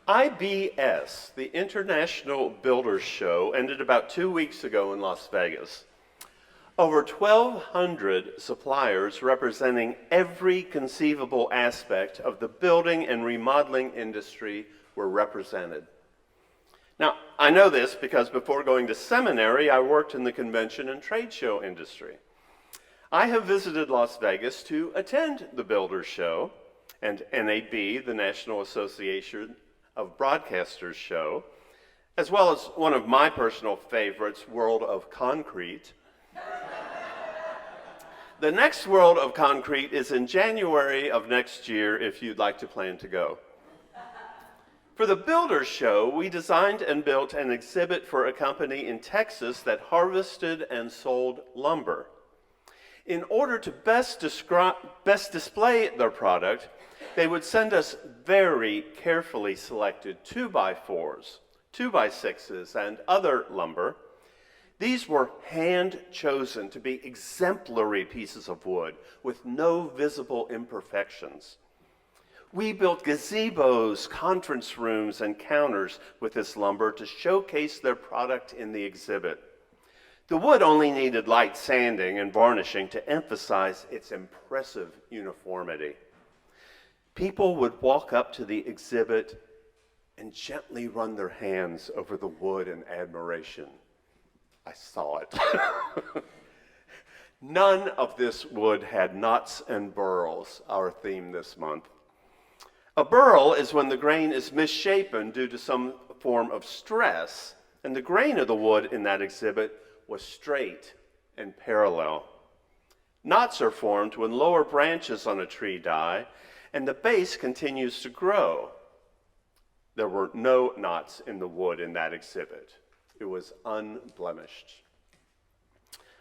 IBS, the International Builders Show, ended about 2 weeks ago in Las Vegas. Over 1,200 suppliers representing every conceivable aspect of the building and remodeling industry were represented. Now, I know this because before going to seminary, I worked in the convention and trade show industry. I have visited Las Vegas to attend the Builders Show and NAB, the National Association of Broadcasters show, as well as one of my personal favorites, World of Concrete. The next World of Concrete is in January of next year if you'd like to plan to go. For the Builders Show, we designed and built an exhibit for a company in Texas that harvested and sold lumber. In order to best display their product, they would send us very carefully selected 2x4s, 2x6s, and other lumber. These were hand-chosen to be exemplary pieces of wood with no visible imperfections. We built gazebos, conference rooms, and counters with this lumber to showcase their product in the exhibit. The wood only needed light sanding and varnishing to emphasize its impressive uniformity. People would walk up to the exhibit and gently run their hands over the wood in admiration. I saw it. None of this wood had knots and burls, our theme this month. A burl is when the grain is misshapen due to some form of stress, and the grain of the wood in that exhibit was straight and parallel. Knots are formed when lower branches on a tree die, and the base continues to grow. There were no knots in the wood in that exhibit. It was unblemished.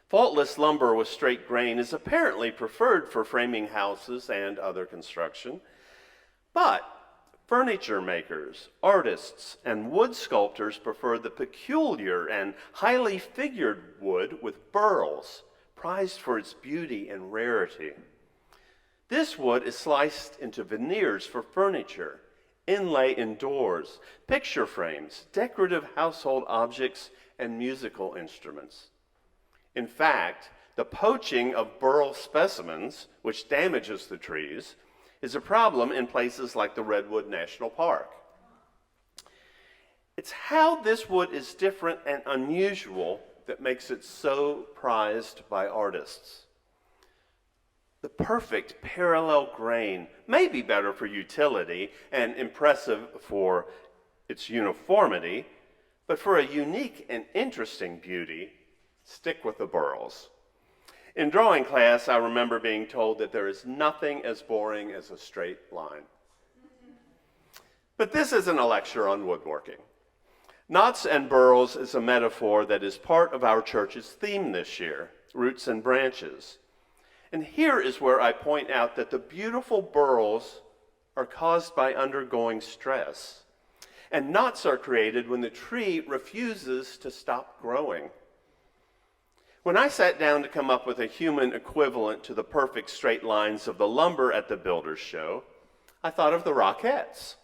Faultless lumber with straight grain is apparently preferred for framing houses and other construction, but furniture makers, artists, and wood sculptors prefer the peculiar and highly figured wood with burls, prized for its beauty and rarity. This wood is sliced into veneers for furniture, inlay in doors, picture frames, decorative household objects, and musical instruments. In fact, the poaching of burl specimens, which damages the trees, is a problem in places like the Redwood National Park. It's how this wood is different and unusual that makes it so prized by artists. The perfect parallel grain may be better for utility and impressive for its uniformity, but for a unique and interesting beauty, stick with the burls. In drawing class, I remember being told that there is nothing as boring as a straight line. But this isn't a lecture on woodworking. Knots and burls is a metaphor that is part of our church's theme this year, roots and branches. And here is where I point out that the beautiful burls are caused by undergoing stress, and knots are created when the tree refuses to stop growing. When I sat down to come up with a human equivalent to the perfect straight lines of the lumber at the Builders Show, I thought of the Rockettes.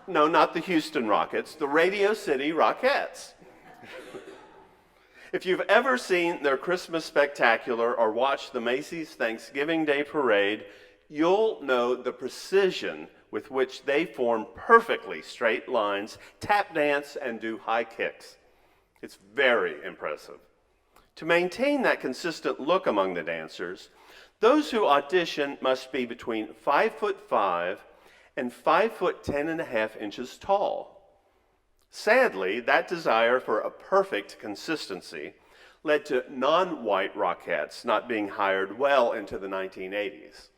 No, not the Houston Rockets, the Radio City Rockettes. If you've ever seen their Christmas spectacular or watched the Macy's Thanksgiving Day Parade, you'll know the precision with which they form perfectly straight lines, tap dance, and do high kicks. It's very impressive. To maintain that consistent look among the dancers, those who audition must be between 5'5" and 5'10.5" tall. Sadly, that desire for a perfect consistency led to non-white Rockettes not being hired well into the 1980s.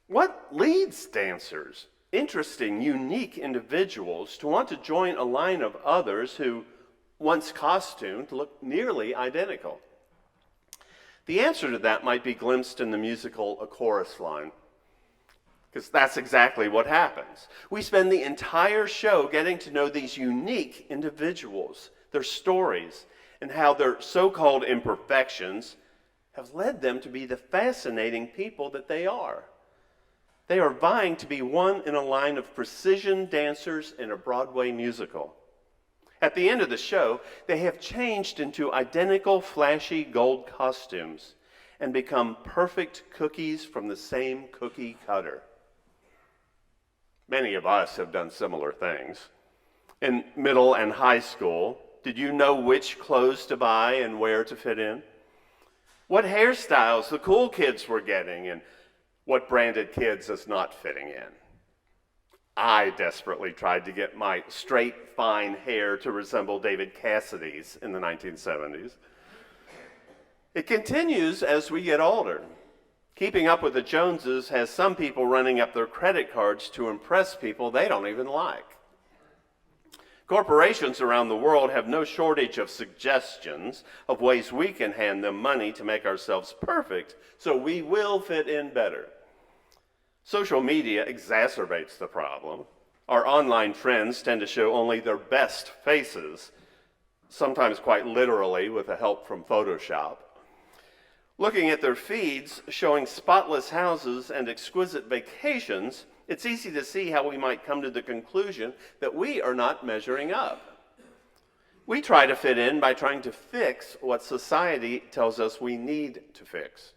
What leads dancers, interesting, unique individuals, to want to join a line of others who, once costumed, look nearly identical? The answer to that might be glimpsed in the musical A Chorus Line, because that's exactly what happens. We spend the entire show getting to know these unique individuals, their stories, and how their so-called imperfections have led them to be the fascinating people that they are. They are vying to be one in a line of precision dancers in a Broadway musical. At the end of the show, they have changed into identical flashy gold costumes and become perfect cookies from the same cookie cutter. Many of us have done similar things. In middle and high school, did you know which clothes to buy and where to fit in? What hairstyles the cool kids were getting and what branded kids is not fitting in? I desperately tried to get my straight, fine hair to resemble David Cassidy's in the 1970s. It continues as we get older. Keeping up with the Joneses has some people running up their credit cards to impress people they don't even like. Corporations around the world have no shortage of suggestions of ways we can hand them money to make ourselves perfect so we will fit in better. Social media exacerbates the problem. Our online friends tend to show only their best faces, sometimes quite literally with the help from Photoshop. Looking at their feeds showing spotless houses and exquisite vacations, it's easy to see how we might come to the conclusion that we are not measuring up. We try to fit in by trying to fix what society tells us we need to fix.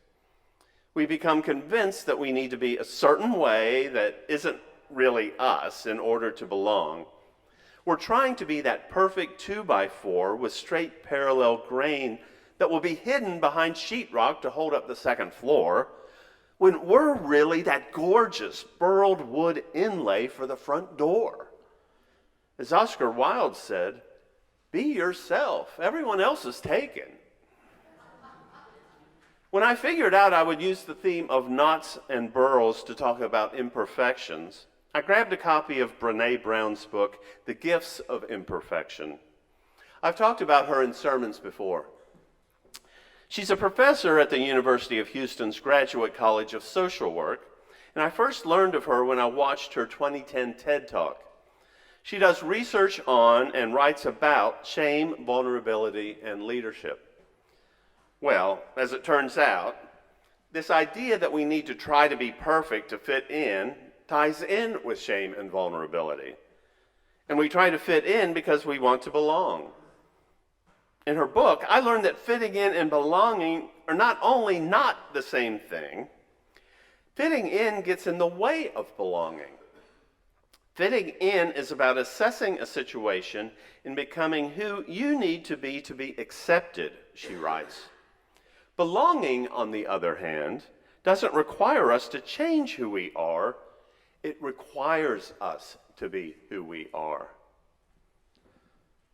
We become convinced that we need to be a certain way that isn't really us in order to belong. We're trying to be that perfect 2x4 with straight parallel grain that will be hidden behind sheetrock to hold up the second floor, when we're really that gorgeous burled wood inlay for the front door. As Oscar Wilde said, be yourself. Everyone else is taken. When I figured out I would use the theme of knots and burls to talk about imperfections, I grabbed a copy of Brené Brown's book, The Gifts of Imperfection. I've talked about her in sermons before. She's a professor at the University of Houston's Graduate College of Social Work, and I first learned of her when I watched her 2010 TED Talk. She does research on and writes about shame, vulnerability, and leadership. Well, as it turns out, this idea that we need to try to be perfect to fit in ties in with shame and vulnerability. And we try to fit in because we want to belong. In her book, I learned that fitting in and belonging are not only not the same thing, fitting in gets in the way of belonging. Fitting in is about assessing a situation and becoming who you need to be accepted, she writes. Belonging, on the other hand, doesn't require us to change who we are. It requires us to be who we are.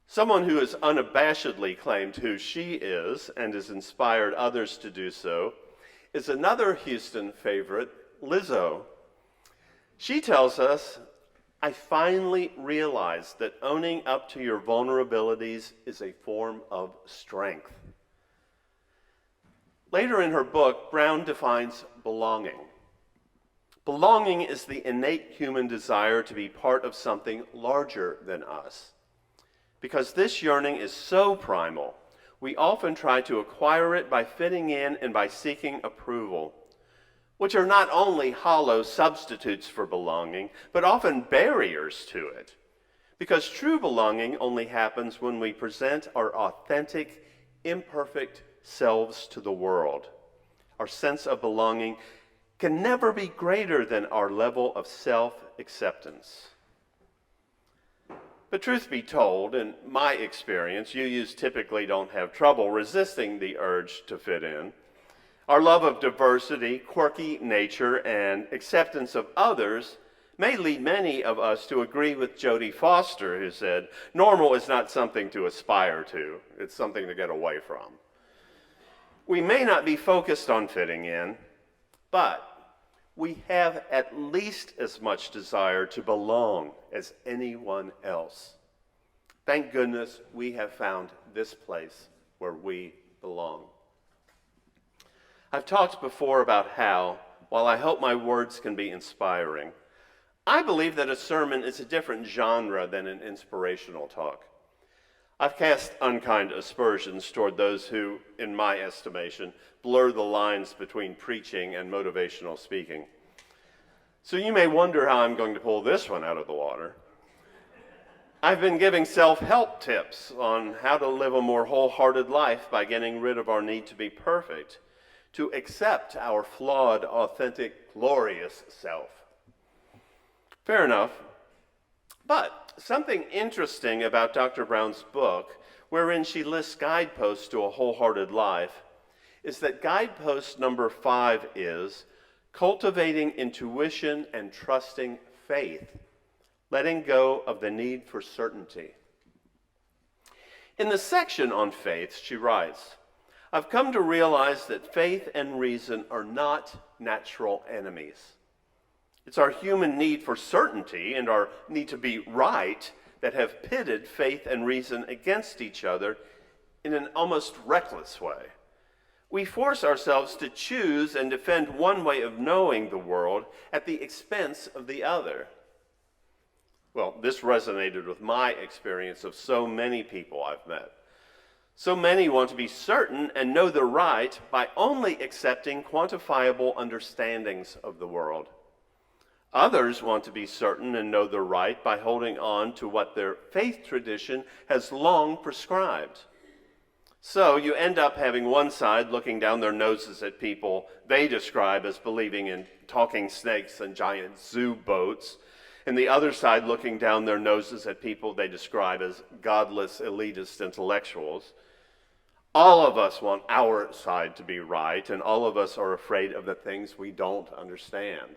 Someone who has unabashedly claimed who she is and has inspired others to do so is another Houston favorite, Lizzo. She tells us, I finally realized that owning up to your vulnerabilities is a form of strength. Later in her book, Brown defines belonging. Belonging is the innate human desire to be part of something larger than us. Because this yearning is so primal, we often try to acquire it by fitting in and by seeking approval, which are not only hollow substitutes for belonging, but often barriers to it. Because true belonging only happens when we present our authentic, imperfect selves to the world. Our sense of belonging can never be greater than our level of self-acceptance. But truth be told, in my experience, UUs typically don't have trouble resisting the urge to fit in. Our love of diversity, quirky nature, and acceptance of others may lead many of us to agree with Jodie Foster, who said, normal is not something to aspire to, it's something to get away from. We may not be focused on fitting in, but we have at least as much desire to belong as anyone else. Thank goodness we have found this place where we belong. I've talked before about how, while I hope my words can be inspiring, I believe that a sermon is a different genre than an inspirational talk. I've cast unkind aspersions toward those who, in my estimation, blur the lines between preaching and motivational speaking. So you may wonder how I'm going to pull this one out of the water. I've been giving self-help tips on how to live a more wholehearted life by getting rid of our need to be perfect, to accept our flawed, authentic, glorious self. Fair enough. But something interesting about Dr. Brown's book, wherein she lists guideposts to a wholehearted life, is that guidepost number 5 is cultivating intuition and trusting faith, letting go of the need for certainty. In the section on faith, she writes, I've come to realize that faith and reason are not natural enemies. It's our human need for certainty and our need to be right that have pitted faith and reason against each other in an almost reckless way. We force ourselves to choose and defend one way of knowing the world at the expense of the other. Well, this resonated with my experience of so many people I've met. So many want to be certain and know the right by only accepting quantifiable understandings of the world. Others want to be certain and know the right by holding on to what their faith tradition has long prescribed. So you end up having one side looking down their noses at people they describe as believing in talking snakes and giant zoo boats, and the other side looking down their noses at people they describe as godless, elitist intellectuals. All of us want our side to be right, and all of us are afraid of the things we don't understand.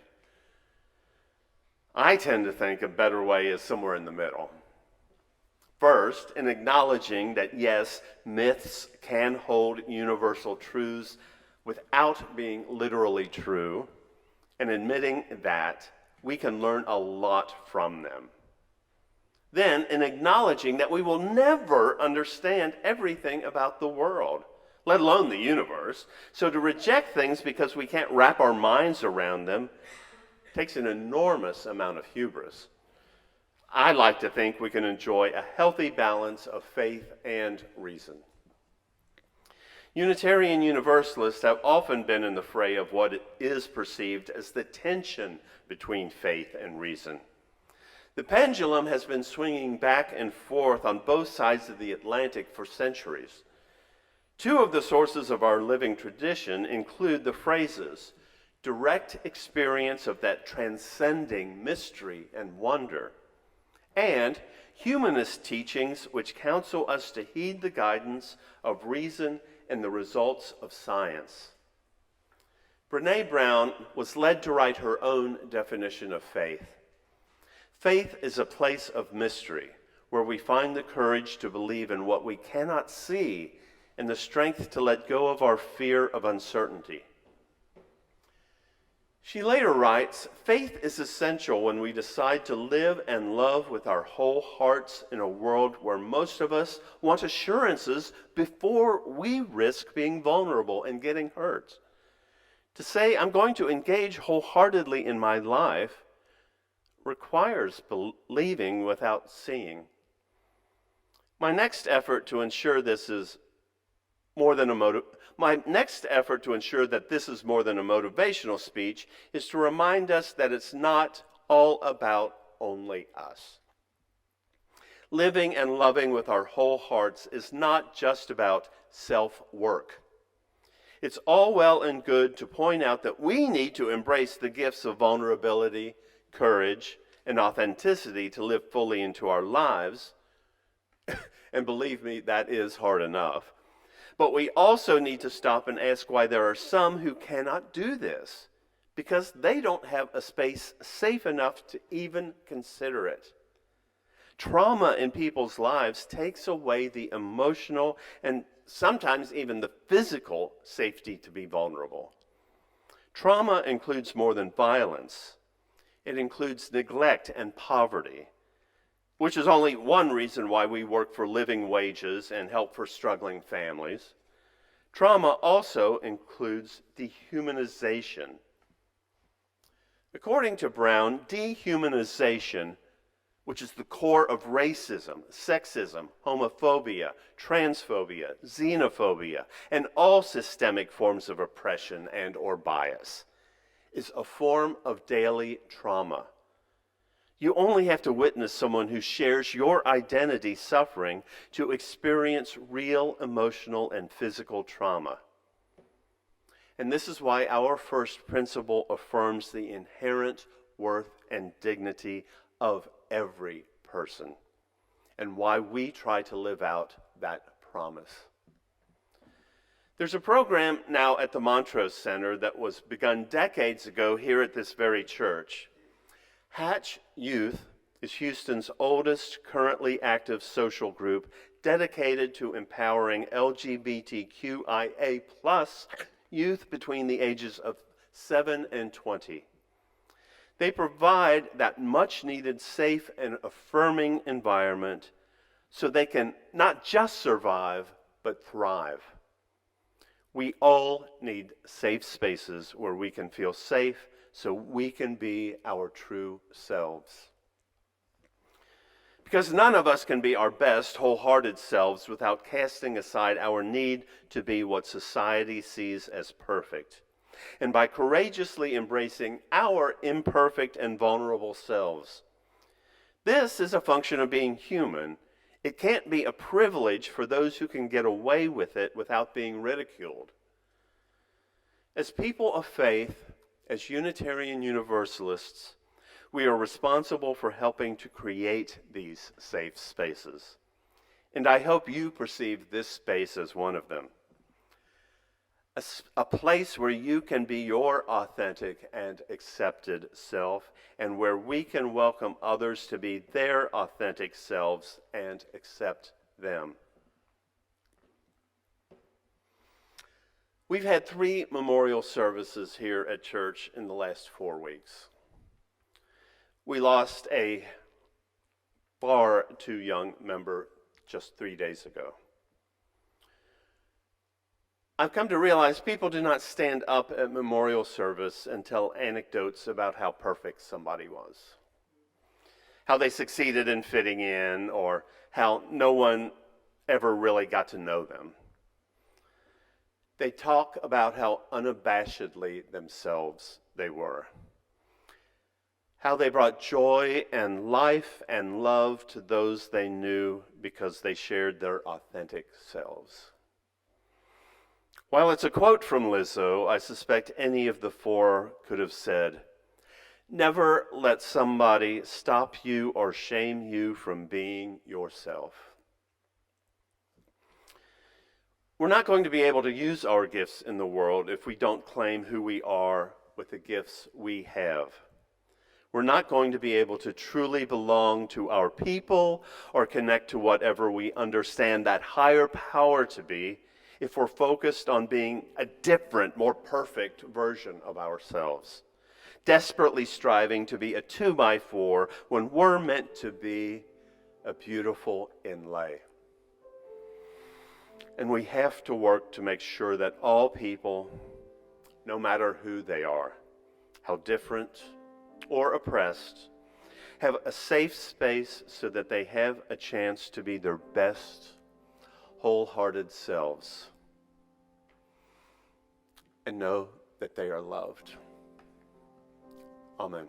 I tend to think a better way is somewhere in the middle. First, in acknowledging that yes, myths can hold universal truths without being literally true, and admitting that we can learn a lot from them. Then, in acknowledging that we will never understand everything about the world, let alone the universe, so to reject things because we can't wrap our minds around them takes an enormous amount of hubris. I like to think we can enjoy a healthy balance of faith and reason. Unitarian Universalists have often been in the fray of what is perceived as the tension between faith and reason. The pendulum has been swinging back and forth on both sides of the Atlantic for centuries. Two of the sources of our living tradition include the phrases, direct experience of that transcending mystery and wonder, and humanist teachings which counsel us to heed the guidance of reason and the results of science. Brené Brown was led to write her own definition of faith. Faith is a place of mystery where we find the courage to believe in what we cannot see and the strength to let go of our fear of uncertainty. She later writes, faith is essential when we decide to live and love with our whole hearts in a world where most of us want assurances before we risk being vulnerable and getting hurt. To say I'm going to engage wholeheartedly in my life requires believing without seeing. My next effort to ensure that this is more than a motivational speech is to remind us that it's not all about only us. Living and loving with our whole hearts is not just about self-work. It's all well and good to point out that we need to embrace the gifts of vulnerability, courage, and authenticity to live fully into our lives. And believe me, that is hard enough. But we also need to stop and ask why there are some who cannot do this, because they don't have a space safe enough to even consider it. Trauma in people's lives takes away the emotional and sometimes even the physical safety to be vulnerable. Trauma includes more than violence. It includes neglect and poverty, which is only one reason why we work for living wages and help for struggling families. Trauma also includes dehumanization. According to Brown, dehumanization, which is the core of racism, sexism, homophobia, transphobia, xenophobia, and all systemic forms of oppression and or bias, is a form of daily trauma. You only have to witness someone who shares your identity suffering to experience real emotional and physical trauma. And this is why our first principle affirms the inherent worth and dignity of every person, and why we try to live out that promise. There's a program now at the Montrose Center that was begun decades ago here at this very church. Hatch Youth is Houston's oldest currently active social group dedicated to empowering LGBTQIA+ youth between the ages of 7 and 20. They provide that much-needed safe and affirming environment so they can not just survive, but thrive. We all need safe spaces where we can feel safe so we can be our true selves. Because none of us can be our best, wholehearted selves without casting aside our need to be what society sees as perfect. And by courageously embracing our imperfect and vulnerable selves. This is a function of being human. It can't be a privilege for those who can get away with it without being ridiculed. As people of faith, as Unitarian Universalists, we are responsible for helping to create these safe spaces. And I hope you perceive this space as one of them. A place where you can be your authentic and accepted self, and where we can welcome others to be their authentic selves and accept them. We've had 3 memorial services here at church in the last 4 weeks. We lost a far too young member just 3 days ago. I've come to realize people do not stand up at memorial service and tell anecdotes about how perfect somebody was, how they succeeded in fitting in, or how no one ever really got to know them. They talk about how unabashedly themselves they were, how they brought joy and life and love to those they knew because they shared their authentic selves. While it's a quote from Lizzo, I suspect any of the 4 could have said, "Never let somebody stop you or shame you from being yourself." We're not going to be able to use our gifts in the world if we don't claim who we are with the gifts we have. We're not going to be able to truly belong to our people or connect to whatever we understand that higher power to be if we're focused on being a different, more perfect version of ourselves, desperately striving to be a 2x4 when we're meant to be a beautiful inlay. And we have to work to make sure that all people, no matter who they are, how different or oppressed, have a safe space so that they have a chance to be their best, wholehearted selves and know that they are loved. Amen.